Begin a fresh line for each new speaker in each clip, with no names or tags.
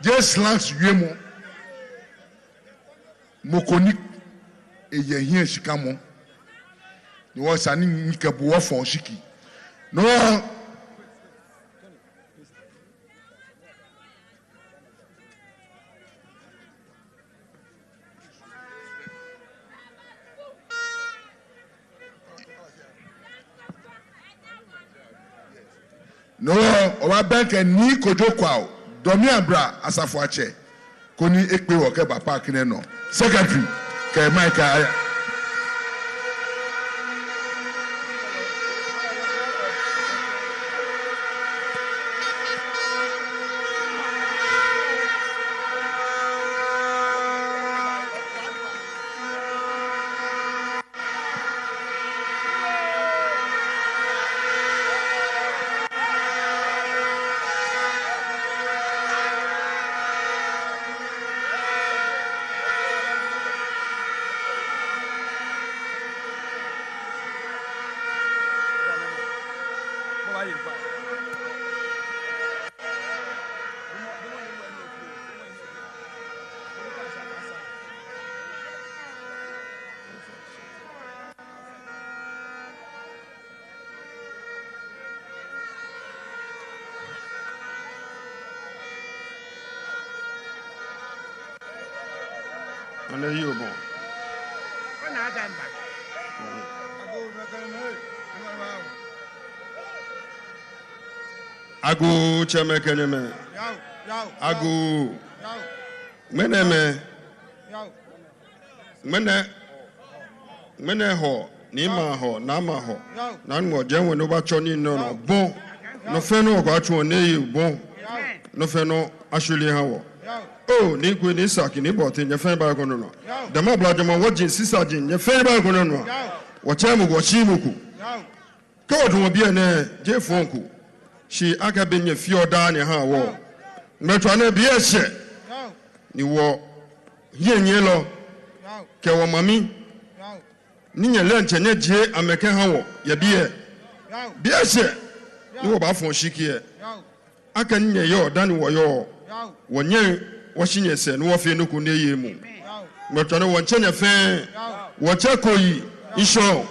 just last yemo mokoni eye hie shikamo ni wasani nikabu wa fon shiki no no oba bank ni kojo kwao Domeabra asafo ache koni ekpe wo ke ba park ne no secretary ke Michael ana hiyo bon
ona agamba
agu chemekeneme agu meneme mene ho ni ma ho na ma ho na ngo jenwe no ba choni no no bon no fe no kwa chu ne yi bon no fe no ashuli ha wo oh ni ku ni saki ni bote nya fe ba ko no no Domeabra jama wajin sisa jin nya fe ba ko no no wo chemu go chi muku ka odun obi ene je fonku shi aka benye fioda ne ha wo metwa na bi ehye ni wo yenye lo ke wo mami ni nya lenche ne je ameke ha wo ye biye bi ehye ni wo ba fon shikie aka nye yo dan wo yo wonye wo shinye se no wo fe no ku ne yemu metwa na wo nche fe wo che koyi isho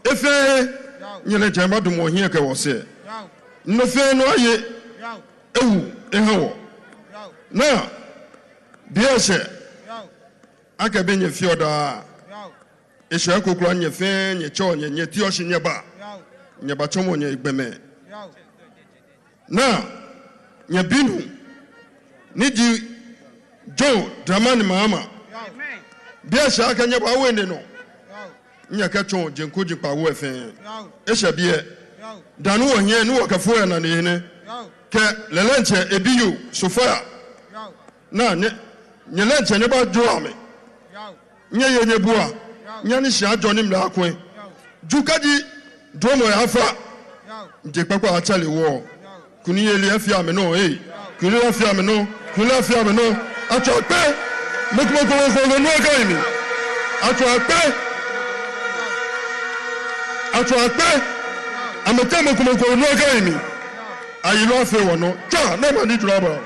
efe nyele jamba dum wo hie ke wo se no fe no aye ewu ehawo na biase aka benye fioda esho akokura nye fe nye cho nye tioshi nye ba chomo nye igbeme na nye binu nidi jo dramani Mahama biase aka nye ba wende no nye ka cho jenko jipa wo efe esha bie danu wo hie nu wo kafo ya na ne ke lelenche ebiyu sofa na ne lelenche ne ba jo ame nye ye nye bua nya ni sha jo ni mla akwen jukaji domo ya afa je papa achale wo kuni ye le afia me no kuni afia me no acho pe mekmo ko no ga imi acho pe ametema kumoko no ga imi ayilo afi wono ja na ma ni Durbar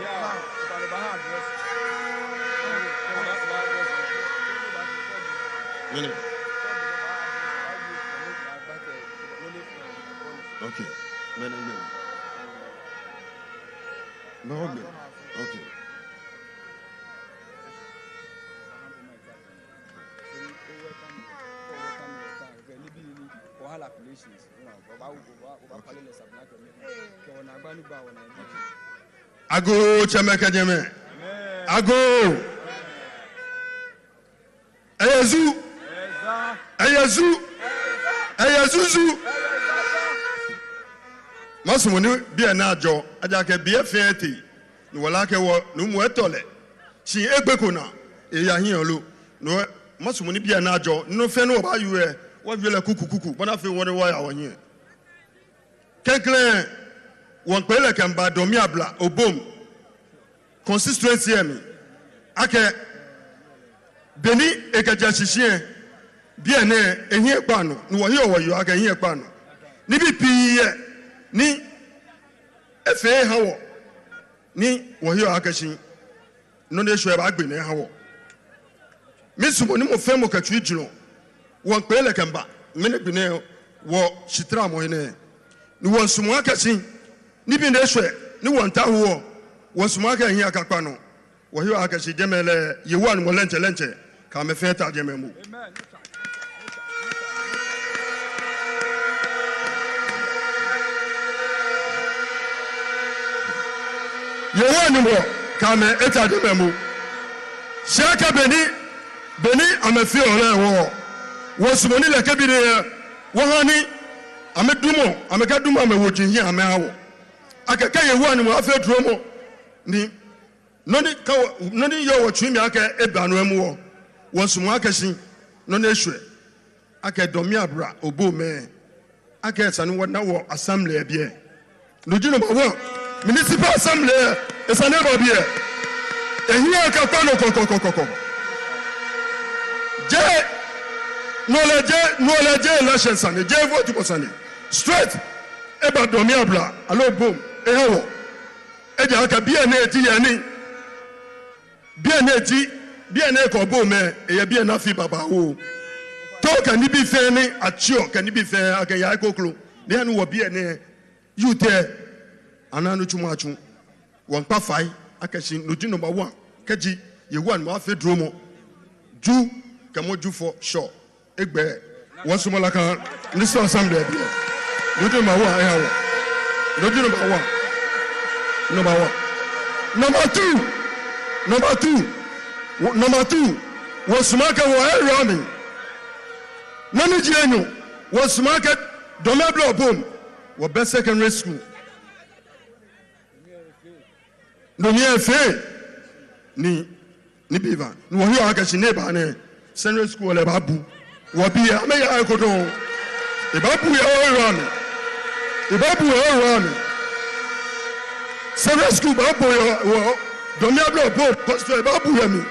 okay okay ago chameka jeme ago ayazuzu masumuni bia na ajo aja ke bia feti ni wala ke wo no mu etole si egbeko na e ya hin olo no masumuni bia na ajo no fe no ba yuwe wo viele kukukuku bona fe won wa ya wo hin kenklen won pele kan ba Domeabra obom consistency emi ake beni ekeja shisien bia ne ehie pano no wo hi wo yo ake ehie pano ni bi piye ni efe hawo ni wo hi akashi no ne shwe ba gbe ne ha wo misumo ni mo fe mo katwi jiro won pe le kamba mene bi ne wo shitra mo ne ni won sumo akasi ni bi ne shwe ni won ta ho won sumo aka hin akapa no wo hiwa akasi jemele yewa ni mo lenche ka me fe ta jememu amen yewa ni mo ka me eta jememu shaka beni amefi ore wo sumoni le kebire wo hani amedumo amekadumo amewoji hin ame awo akeke yewu ani mo afa duro mo ni noni yo wo twimi aka ebanu emu wo sumo akasi noni ehwe aka Domeabra obo me aka sane wo na wo assembly ebie nojino ba wo municipal assembly esane ba bie ehi aka kwano kokokokoko je knowledge election sane je vote ko sane straight eba Domeabra alo boom ehewo eja aka bia na eti yani bia na eti bia na ko boom e bia na fi baba wo to kan ni bi fe ni achio kan ni bi fe aka ya koklo de anu wo bia ne yute ananu chumachu won pa fai aka shi no number 1 kaji ye one mo afi dromo ju kamo ju for sure egbe won sumo la kan ni so assembly e bia no number 1 e hawo no number 1 number 2 was market wo running nani jienyo was market Domeabra boom wo best secondary school no ni efe ni biva no wo aka shi neba ne secondary school le babu wo bi ya me ya ko don e babu ya run secondary school babu wo Domeabra boom pastor babu ya mi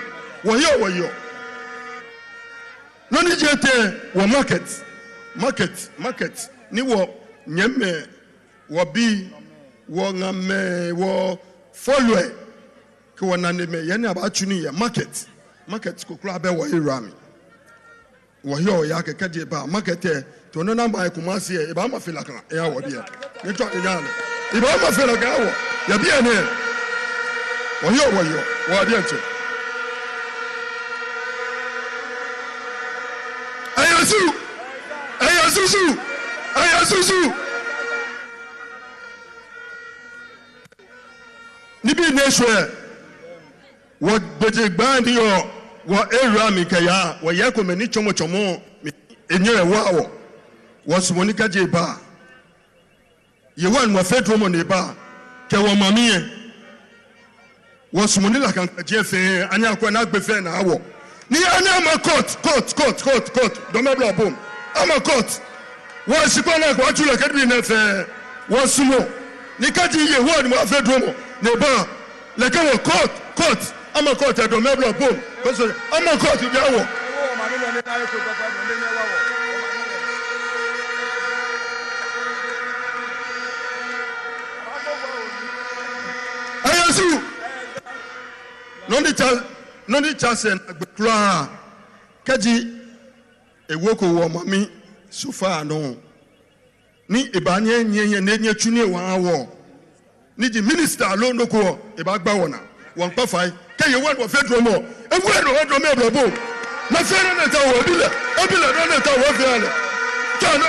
wo yo no ni jete wo market ni wo nyemme wo bi wo ngame wo follow ke wo na ne me ye ni aba tuni ye market ko kura be wo irami wo yo ya ke kaje ba market to no na ba ko ma se e ba ma fela kan e ya wo bi e ni to e ya le e ba ma fela kan wo ya bi e ne wo yo wo bi e che Ayasusu. Nibi neshwe. Wo beje gbandi yo wo era mi kaya wo ye ko meni chomo enyere wawo. Wo sumoni kaje ba. Ye wan mo fedro mo ne ba. Ke wo mamiye. Wo sumoni la kan je fe anya ko na gbe fe na awo. Ni anya ma court Domeabra boom ama court wo sipona ko atule kedbi na fe wo sumo ni kaji ye wo ni mo afa dromo ne ba le ke wo court ama court Domeabra boom ko so ama court bi awo ayasu no ni chasen agbekura kaji ewoko wo mami sufa no ni ebanye nyenye nenye tuni wa wo ni di minister lo ndoko e ba gba wona won pa fai ke ye won wo fedro mo ewu eno wo Domeabra bo na fere na ta wo bile no na ta wo fiale chano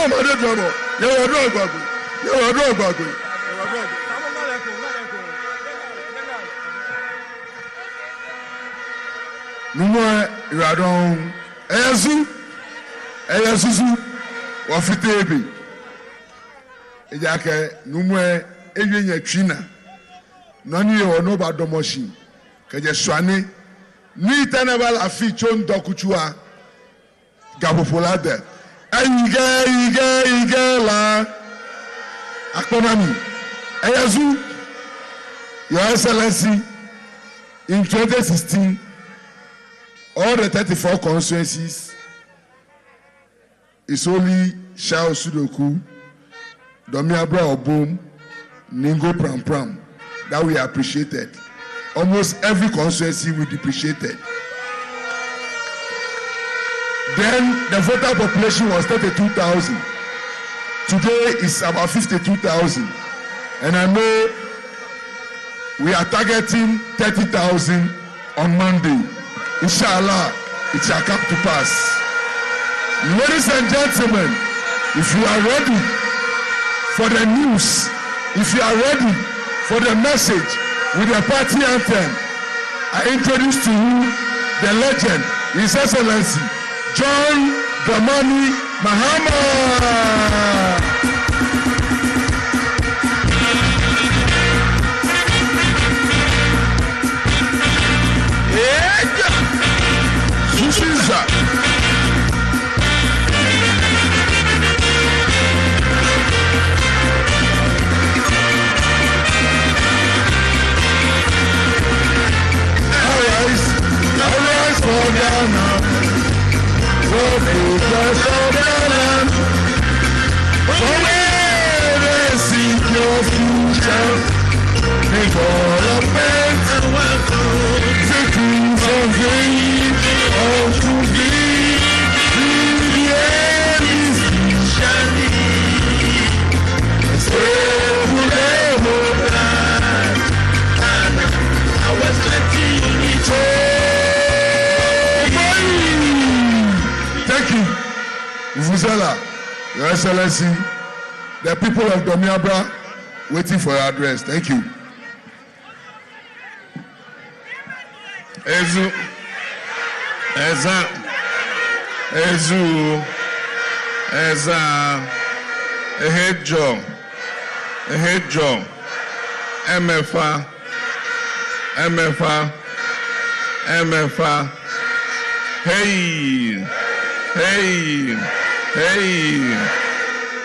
ma de dro ye wo gbagbo
numo iradon eyesusu wa fitebi ejake numo eyenye twina nani yo no ba domoshi keje swane ni tanaba la fi chon dokuchua gabopolade ige la akonami eyesu your excellency in 2016 all the 34 constituencies is only Shao Sudoku, Domeabra Obom, Ningo Pram, that we appreciated. Almost every constituency we depreciated. Then the voter population was 32,000. Today it's about 52,000. And I know we are targeting 30,000 on Monday. Inshallah, it shall come to pass. Ladies and gentlemen, if you are ready for the news, if you are ready for the message with the party anthem, I introduce to you the legend, His Excellency John Dramani Mahama. Your Excellency, the people of Domeabra waiting for your address. Thank you.
Ezu, Ehejo, MFA, hey,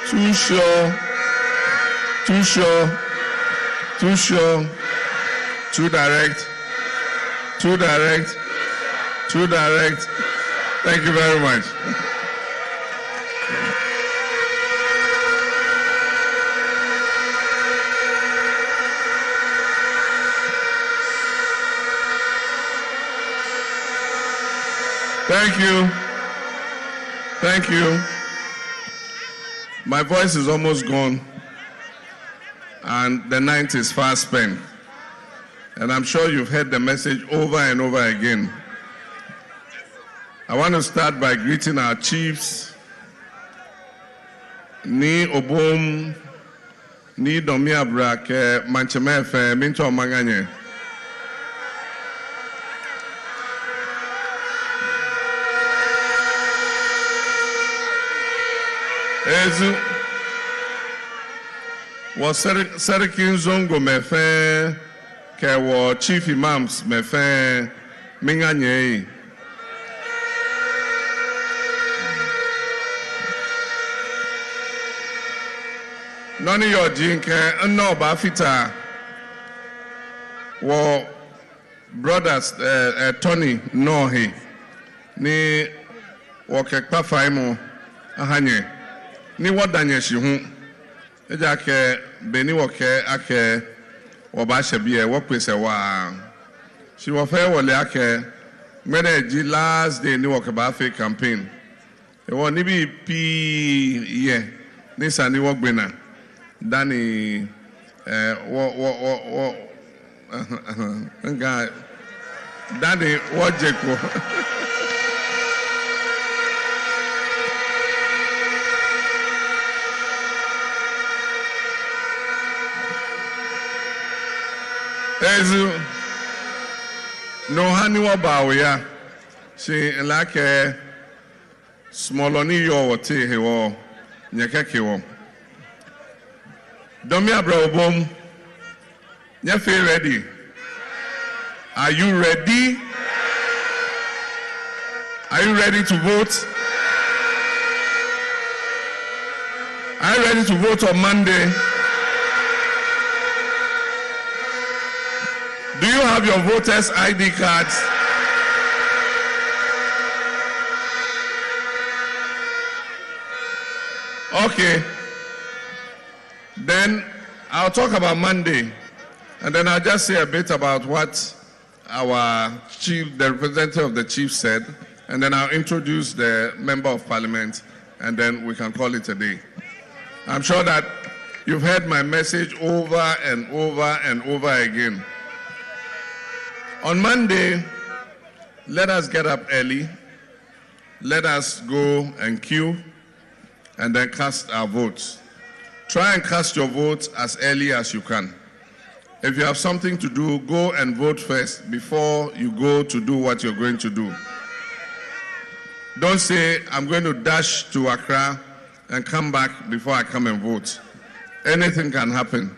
too sure, too direct. Thank you very much. Thank you. My voice is almost gone, and the night is fast spent. And I'm sure you've heard the message over and over again. I want to start by greeting our chiefs. Ni Obom, ni Domeabra, ke Manchemefe, Minto Manganye. Ezu was Serikin Zongo Mefe, ke chief imams Mefe, Minganye. None of your drink, no bafita. Wo brothers, Tony, no he. Ni wokekpa faimo ahanye. Ni wadanye shihu. Eja ke beni woke ake wabashe biye wokwese wa. She wafe wole ake meneji last day ni wokebafe campaign. Ewo ni bi pi ye. Ni sani wogbena. Danny Danny Wajeko. Ezu no hani wabawya. She like smalloni yo wote hewo nyekeke wo. Domeabra Obom, you ready? Are you ready? Are you ready to vote? Are you ready to vote on Monday? Do you have your voters' ID cards? Okay. Then I'll talk about Monday,
And then I'll just say a bit about what our chief, the representative of the chief said, and then I'll introduce the member of parliament, and then we can call it a day. I'm sure that you've heard my message over and over and over again. On Monday, let us get up early, let us go and queue, and then cast our votes. Try and cast your votes as early as you can. If you have something to do, go and vote first before you go to do what you're going to do. Don't say, I'm going to dash to Accra and come back before I come and vote. Anything can happen,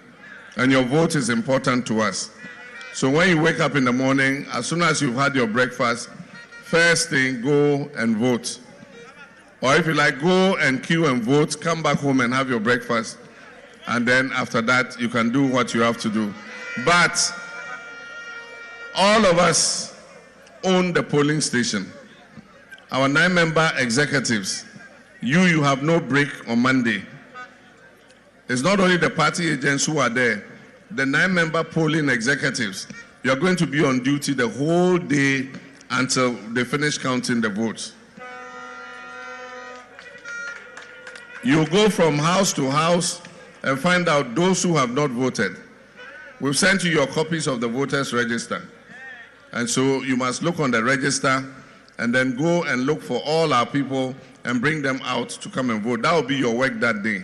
and your vote is important to us. So when you wake up in the morning, as soon as you've had your breakfast, first thing, go and vote. Or if you like, go and queue and vote, come back home and have your breakfast, and then after that, you can do what you have to do. But all of us own the polling station. Our 9-member executives, you have no break on Monday. It's not only the party agents who are there, the 9-member polling executives, you are going to be on duty the whole day until they finish counting the votes. You go from house to house and find out those who have not voted. We've sent you your copies of the voters' register. And so you must look on the register and then go and look for all our people and bring them out to come and vote. That will be your work that day.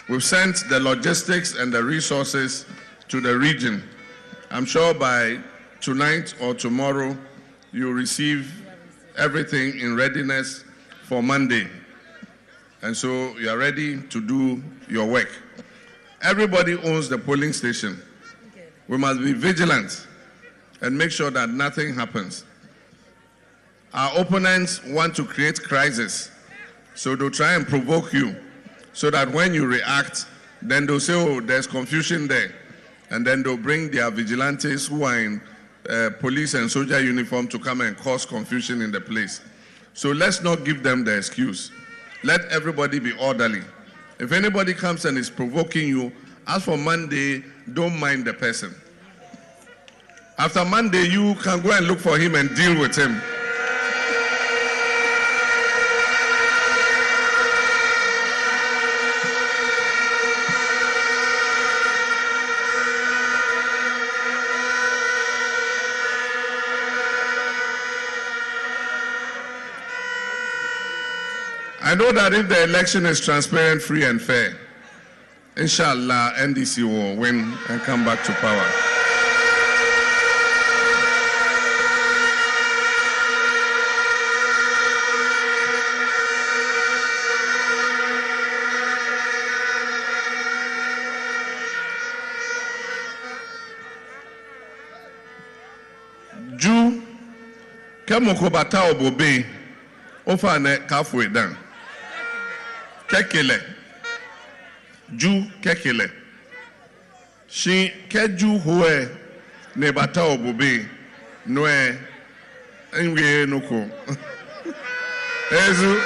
We've sent the logistics and the resources to the region. I'm sure by tonight or tomorrow, you'll receive everything in readiness for Monday. And so you are ready to do your work. Everybody owns the polling station. We must be vigilant and make sure that nothing happens. Our opponents want to create crisis, so they'll try and provoke you so that when you react, then they'll say, oh, there's confusion there. And then they'll bring their vigilantes who are in police and soldier uniform to come and cause confusion in the place. So let's not give them the excuse. Let everybody be orderly. If anybody comes and is provoking you, as for Monday, don't mind the person. After Monday, you can go and look for him and deal with him. I know that if the election is transparent, free and fair, inshallah, NDC will win and come back to power. Ju, kemoko bata obobe, ofa ne kafwe dan. Kekele. Ju kekele. Shi keju hoe ne bata obobe noe enwe noko. Ezu.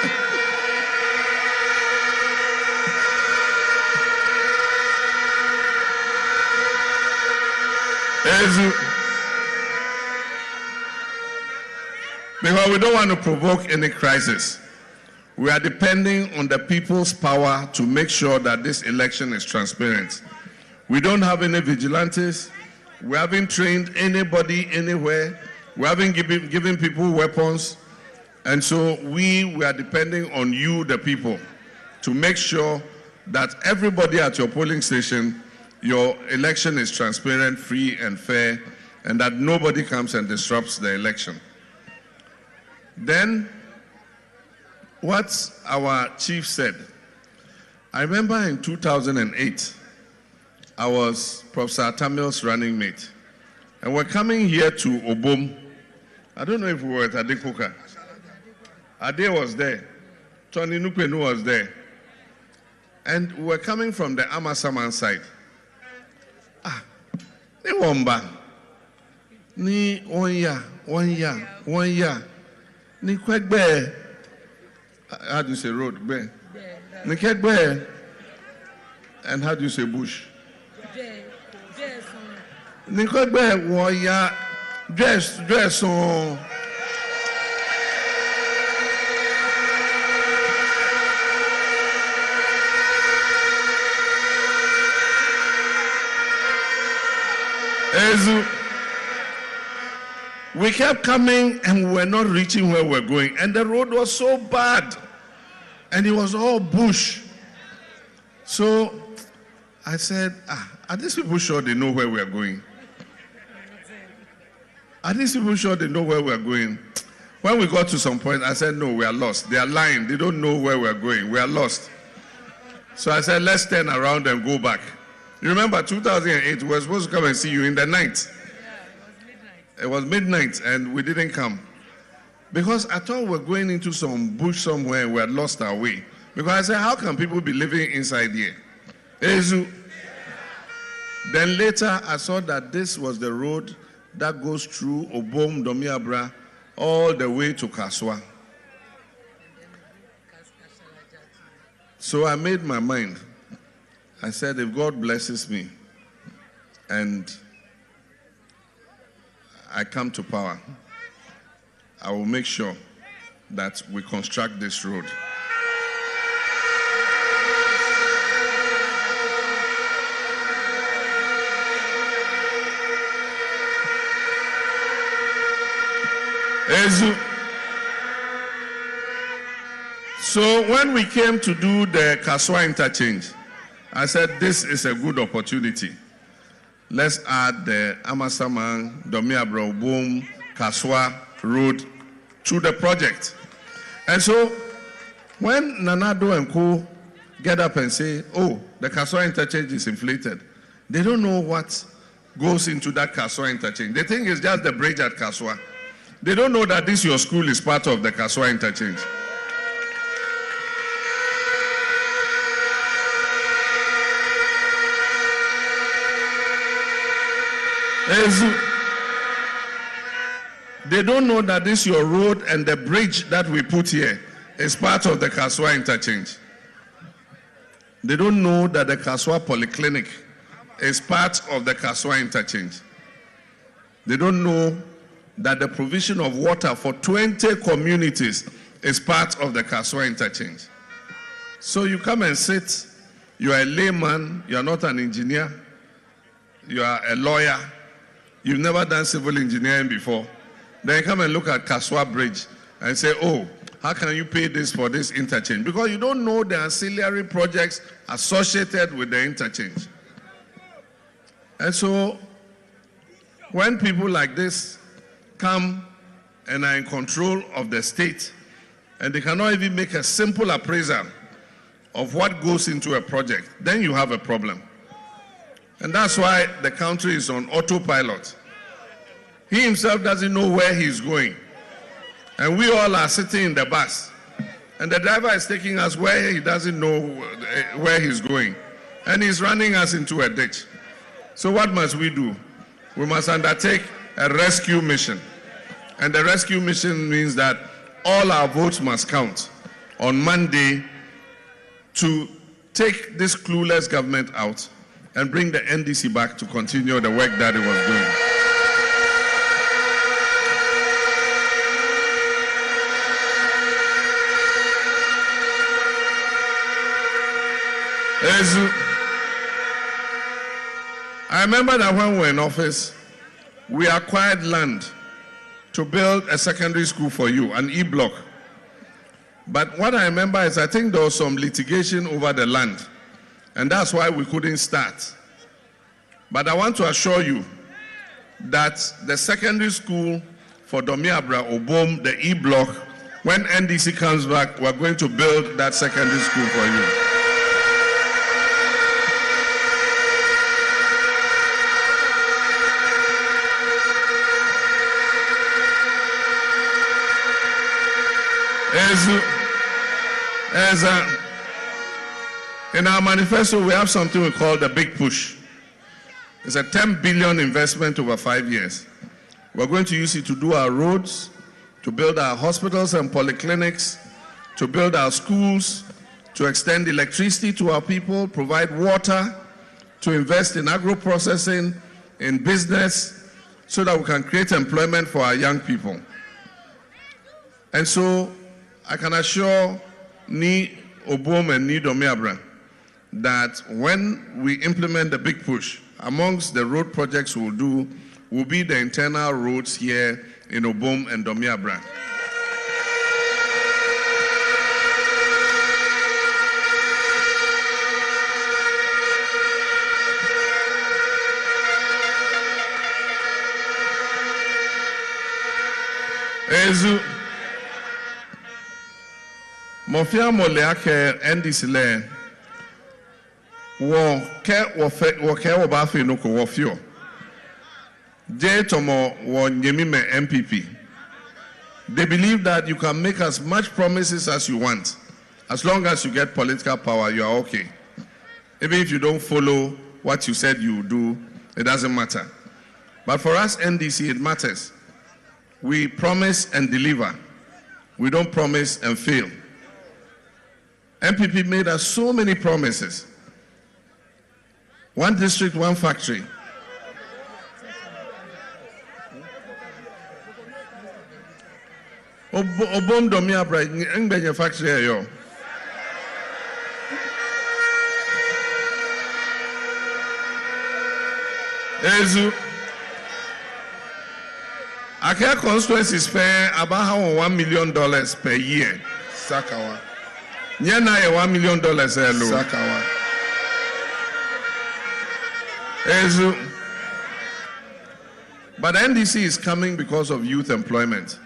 Ezu. Because we don't want to provoke any crisis. We are depending on the people's power to make sure that this election is transparent. We don't have any vigilantes. We haven't trained anybody anywhere. We haven't given people weapons. And so we are depending on you, the people, to make sure that everybody at your polling station, your election is transparent, free, and fair, and that nobody comes and disrupts the election. Then, what our chief said, I remember in 2008, I was Professor Tamil's running mate, and we're coming here to Obom. I don't know if we were at Adekoka. Ade was there. Tony Nupenu was there. And we were coming from the Amasaman side. Ni womba. Ni 1 year, 1 year, 1 year. Ni kwekbe. How do you say road? Be. Ni kwekbe. And how do you say bush? Nikogbe wo ya dress on. We kept coming and we were not reaching where we were going. And the road was so bad. And it was all bush. So I said, are these people sure they know where we are going? Are these people sure they know where we are going? When we got to some point, I said, no, we are lost. They are lying. They don't know where we are going. We are lost. So I said, let's turn around and go back. You remember 2008, we were supposed to come and see you in the night. Yeah, it was midnight and we didn't come. Because I thought we were going into some bush somewhere and we had lost our way. Because I said, how can people be living inside here? Ezu. Then later I saw that this was the road that goes through Obom, Domeabra, all the way to Kaswa. So I made my mind. I said, if God blesses me and I come to power, I will make sure that we construct this road. So when we came to do the Kaswa interchange, I said, this is a good opportunity. Let's add the Amasaman, Domeabra, Obom, Kaswa road to the project. And so when Nanado and Co get up and say, oh, the Kaswa interchange is inflated, they don't know what goes into that Kaswa interchange. They think it's just the bridge at Kaswa. They don't know that this your school is part of the Kaswa interchange. They don't know that this your road and the bridge that we put here is part of the Kaswa interchange. They don't know that the Kaswa Polyclinic is part of the Kaswa interchange. They don't know that the provision of water for 20 communities is part of the Kaswa interchange. So you come and sit, you are a layman, you are not an engineer, you are a lawyer, you've never done civil engineering before. Then you come and look at Kaswa Bridge and say, oh, how can you pay this for this interchange? Because you don't know the ancillary projects associated with the interchange. And so when people like this come and are in control of the state, and they cannot even make a simple appraisal of what goes into a project, then you have a problem. And that's why the country is on autopilot. He himself doesn't know where he's going. And we all are sitting in the bus. And the driver is taking us where he doesn't know where he's going. And he's running us into a ditch. So what must we do? We must undertake a rescue mission. And the rescue mission means that all our votes must count on Monday to take this clueless government out and bring the NDC back to continue the work that it was doing. I remember that when we were in office, we acquired land to build a secondary school for you, an E-block. But what I remember is I think there was some litigation over the land, and that's why we couldn't start. But I want to assure you that the secondary school for Domeabra, Obom, the E-block, when NDC comes back, we're going to build that secondary school for you. In our manifesto, we have something we call the Big Push. It's a 10 billion investment over 5 years. We're going to use it to do our roads, to build our hospitals and polyclinics, to build our schools, to extend electricity to our people, provide water, to invest in agro-processing, in business, so that we can create employment for our young people. And so I can assure Ni Obom and Ni Domeabra that when we implement the big push, amongst the road projects we'll do will be the internal roads here in Obom and Domeabra. Ezu Mofia Moleake NDC le wo ke obafe no ko wofio je tomo wo nyemime MPP. They believe that you can make as much promises as you want. As long as you get political power, you are okay. Even if you don't follow what you said you would do, it doesn't matter. But for us NDC, it matters. We promise and deliver. We don't promise and fail. MPP made us so many promises. One district, one factory. Obom Domeabra ngbenye factory yo. Ezu Akea constituency spend about $1 million per year.
Sakawa.
Nyena $1 million alone.
Sakawa.
Ezu. But NDC is coming because of youth employment.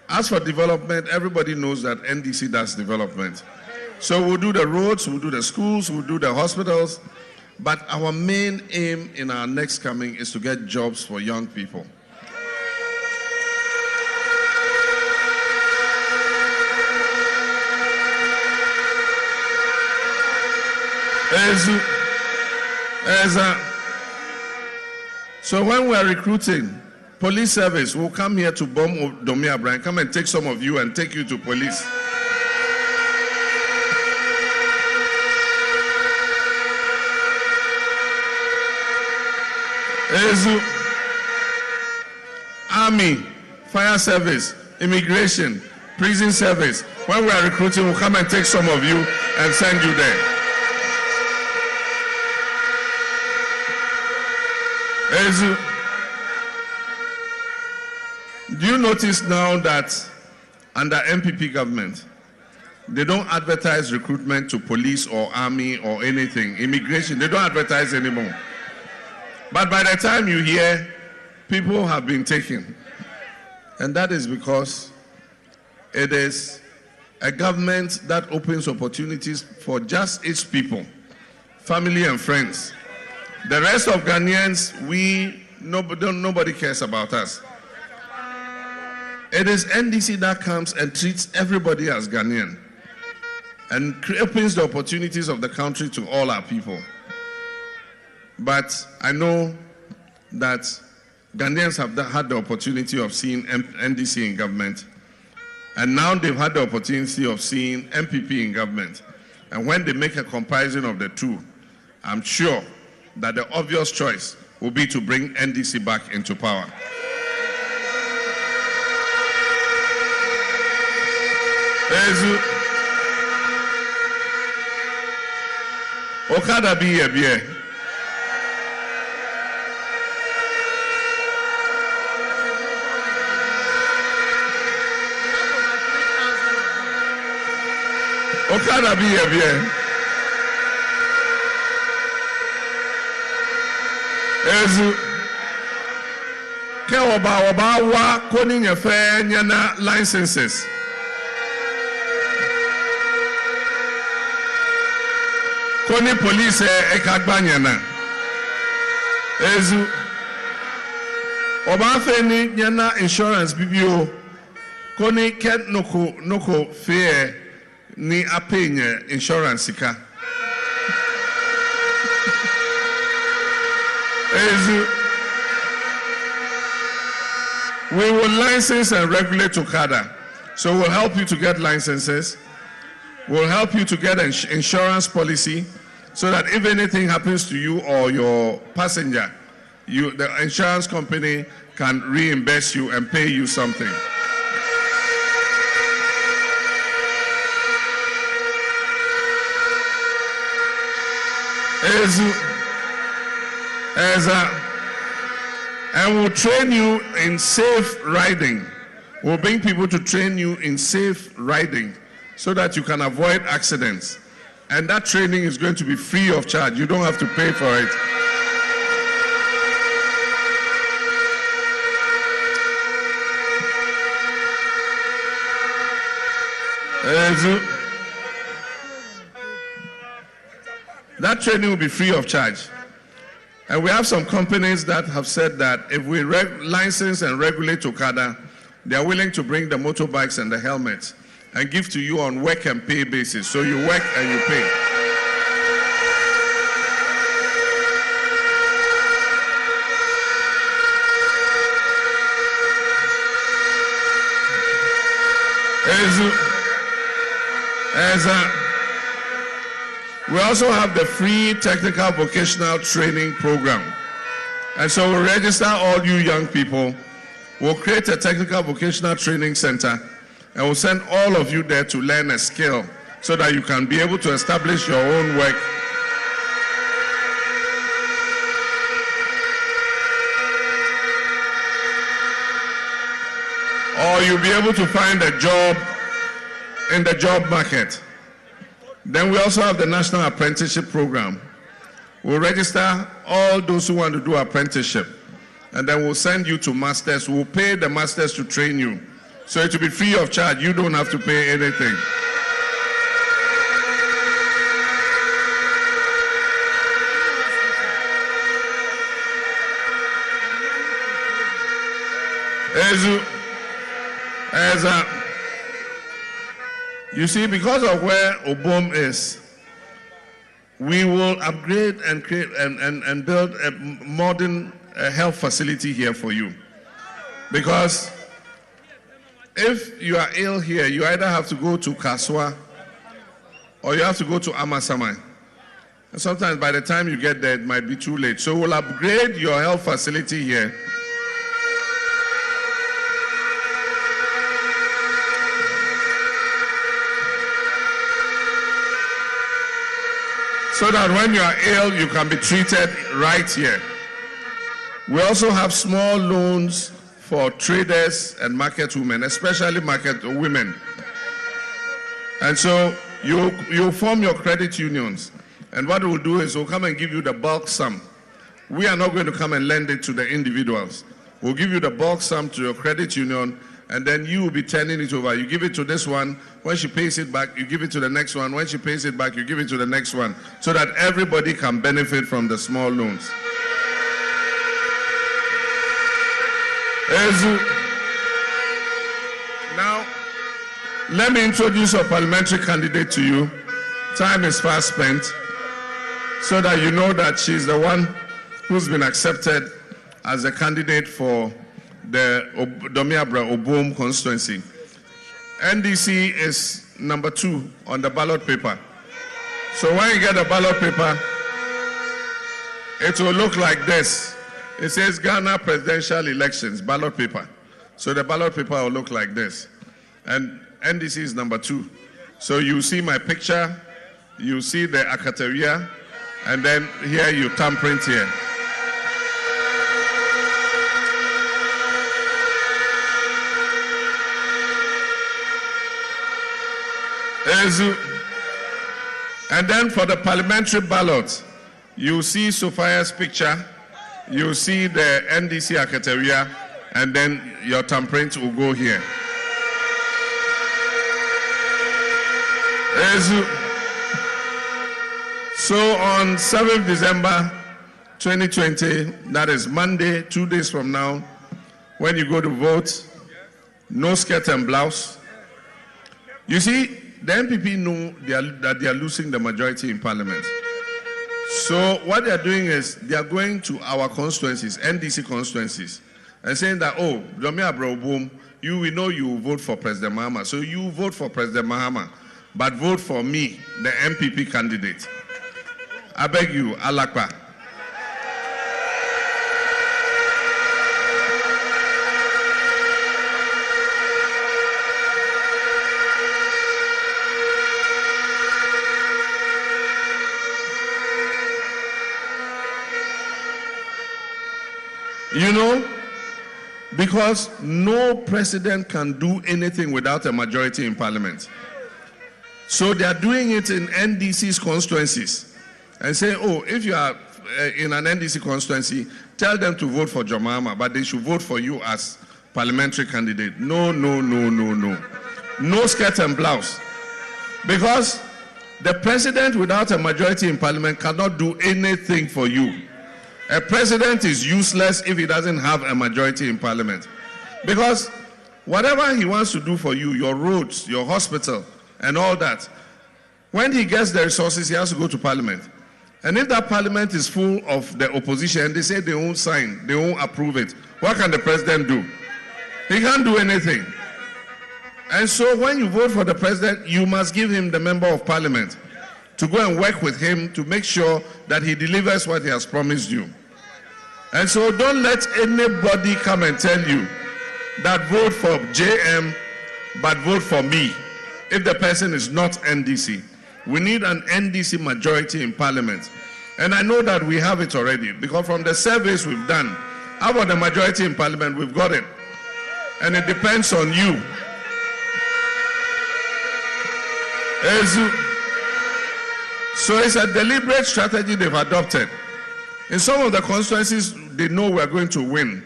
As for development, everybody knows that NDC does development. So we'll do the roads, we'll do the schools, we'll do the hospitals. But our main aim in our next coming is to get jobs for young people. So when we are recruiting police service, we'll come here to bomb Domeabra and come and take some of you and take you to police. Army, fire service, immigration, prison service. When we are recruiting, we'll come and take some of you and send you there. Do you notice now that under MPP government, they don't advertise recruitment to police or army or anything, immigration, they don't advertise anymore. But by the time you hear, people have been taken. And that is because it is a government that opens opportunities for just its people, family and friends. The rest of Ghanaians, nobody cares about us. It is NDC that comes and treats everybody as Ghanaian and opens the opportunities of the country to all our people. But I know that Ghanaians have had the opportunity of seeing NDC in government, and now they've had the opportunity of seeing MPP in government. And when they make a comparison of the two, I'm sure that the obvious choice will be to bring NDC back into power. Okada be a beer. Okada be a beer. Ezu ke oba wa koni nyefe nyana licenses. Koni police ekagba nyana. Ezu oba fe ni nyana insurance bibio. Koni ket noko fe ni apenye insurance ka. We will license and regulate Okada. So we'll help you to get licenses. We'll help you to get an insurance policy so that if anything happens to you or your passenger, the insurance company can reimburse you and pay you something. And we'll train you in safe riding. We'll bring people to train you in safe riding so that you can avoid accidents. And that training is going to be free of charge. You don't have to pay for it. That training will be free of charge. And we have some companies that have said that if we license and regulate Okada, they are willing to bring the motorbikes and the helmets and give to you on work and pay basis. So you work and you pay. We also have the free technical vocational training program. And so we'll register all you young people. We'll create a technical vocational training center and we'll send all of you there to learn a skill so that you can be able to establish your own work. Or you'll be able to find a job in the job market. Then we also have the National Apprenticeship Program. We'll register all those who want to do apprenticeship. And then we'll send you to masters. We'll pay the masters to train you. So it will be free of charge. You don't have to pay anything. You see, because of where Obom is, we will upgrade and create and build a modern health facility here for you. Because if you are ill here, you either have to go to Kaswa or you have to go to Amasamai. And sometimes by the time you get there, it might be too late. So we'll upgrade your health facility here. So that when you are ill, you can be treated right here. We also have small loans for traders and market women, especially market women. And so you form your credit unions. And what we'll do is we'll come and give you the bulk sum. We are not going to come and lend it to the individuals. We'll give you the bulk sum to your credit union, and then you will be turning it over. You give it to this one. When she pays it back, you give it to the next one. When she pays it back, you give it to the next one, so that everybody can benefit from the small loans. Now, let me introduce a parliamentary candidate to you. Time is fast spent, so that you know that she's the one who's been accepted as a candidate for the Domeabra Obom constituency. NDC is number 2 on the ballot paper. So when you get the ballot paper, it will look like this. It says Ghana presidential elections, ballot paper. So the ballot paper will look like this. And NDC is number 2. So you see my picture, you see the Akateria, and then here you thumbprint here. And then for the parliamentary ballot, you see Sophia's picture, you see the NDC Akateria, and then your thumbprint will go here. So on 7th December 2020, that is Monday, 2 days from now, when you go to vote, no skirt and blouse. You see, the MPP know that they are losing the majority in parliament. So what they are doing is they are going to our constituencies, NDC constituencies, and saying that, oh, Domeabra Obom, we know you will vote for President Mahama. So you vote for President Mahama, but vote for me, the MPP candidate. I beg you, Alakpa. You know, because no president can do anything without a majority in parliament. So they are doing it in NDC's constituencies and say, oh, if you are in an NDC constituency, tell them to vote for Domeabra, but they should vote for you as parliamentary candidate. No, no, no, no, no. No skirt and blouse. Because the president without a majority in parliament cannot do anything for you. A president is useless if he doesn't have a majority in parliament. Because whatever he wants to do for you, your roads, your hospital, and all that, when he gets the resources, he has to go to parliament. And if that parliament is full of the opposition, they say they won't sign, they won't approve it, what can the president do? He can't do anything. And so when you vote for the president, you must give him the member of parliament to go and work with him to make sure that he delivers what he has promised you. And so don't let anybody come and tell you that vote for JM, but vote for me, if the person is not NDC. We need an NDC majority in parliament. And I know that we have it already, because from the surveys we've done, about the majority in parliament, we've got it. And it depends on you. So it's a deliberate strategy they've adopted. In some of the constituencies, they know we're going to win.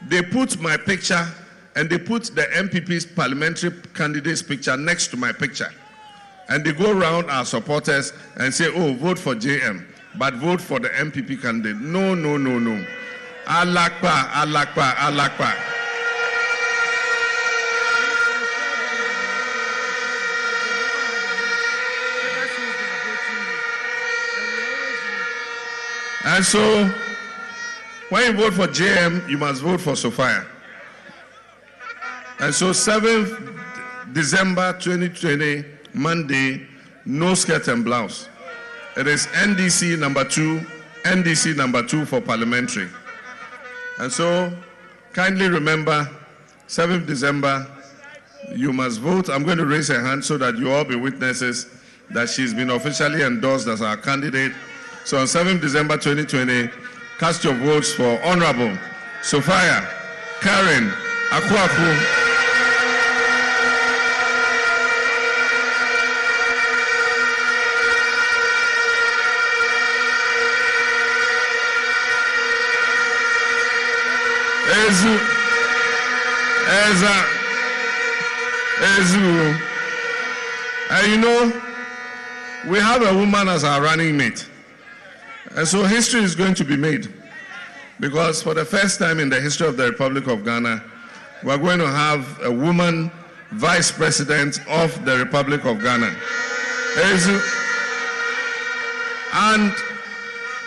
They put my picture and they put the MPP's parliamentary candidate's picture next to my picture. And they go around our supporters and say, oh, vote for JM, but vote for the MPP candidate. No, no, no, no. Alakpa, alakpa, alakpa. And so, when you vote for JM, you must vote for Sophia. And so, 7th December 2020, Monday, no skirt and blouse. It is NDC number 2 for parliamentary. And so, kindly remember, 7th December, you must vote. I'm going to raise her hand so that you all be witnesses that she's been officially endorsed as our candidate. So on 7th December 2020, cast your votes for Honorable Sophia Karen Akwaku. Ezu. And you know, we have a woman as our running mate. And so history is going to be made, because for the first time in the history of the Republic of Ghana, we're going to have a woman vice president of the Republic of Ghana. And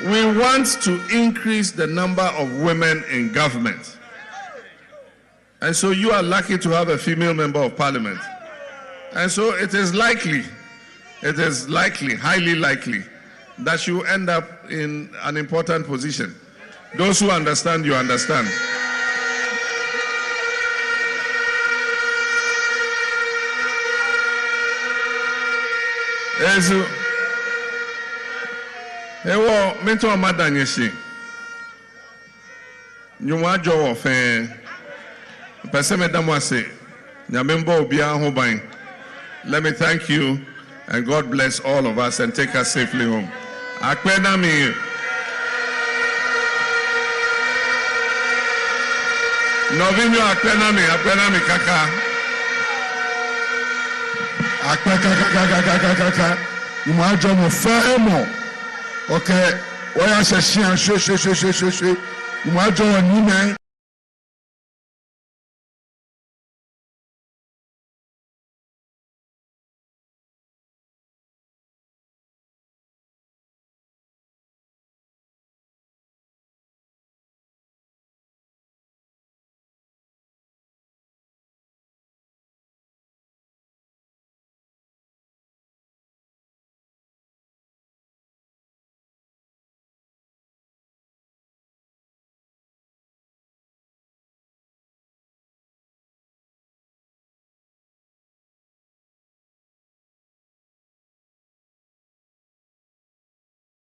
we want to increase the number of women in government. And so you are lucky to have a female member of parliament. And so it is likely, highly likely, that you end up in an important position. Those who understand, you understand. Ewo mento amadanyeshi. Nyuma jowo fe. Pese medamu ase. Nyamembo obi ho ban. Let me thank you, and God bless all of us and take us safely home. Akpenami. Novimio akpenami kaka.
Akpekakakakakakaka. Imajo mo femo. Okay. Oya sheshian shwe. Imajo ni men.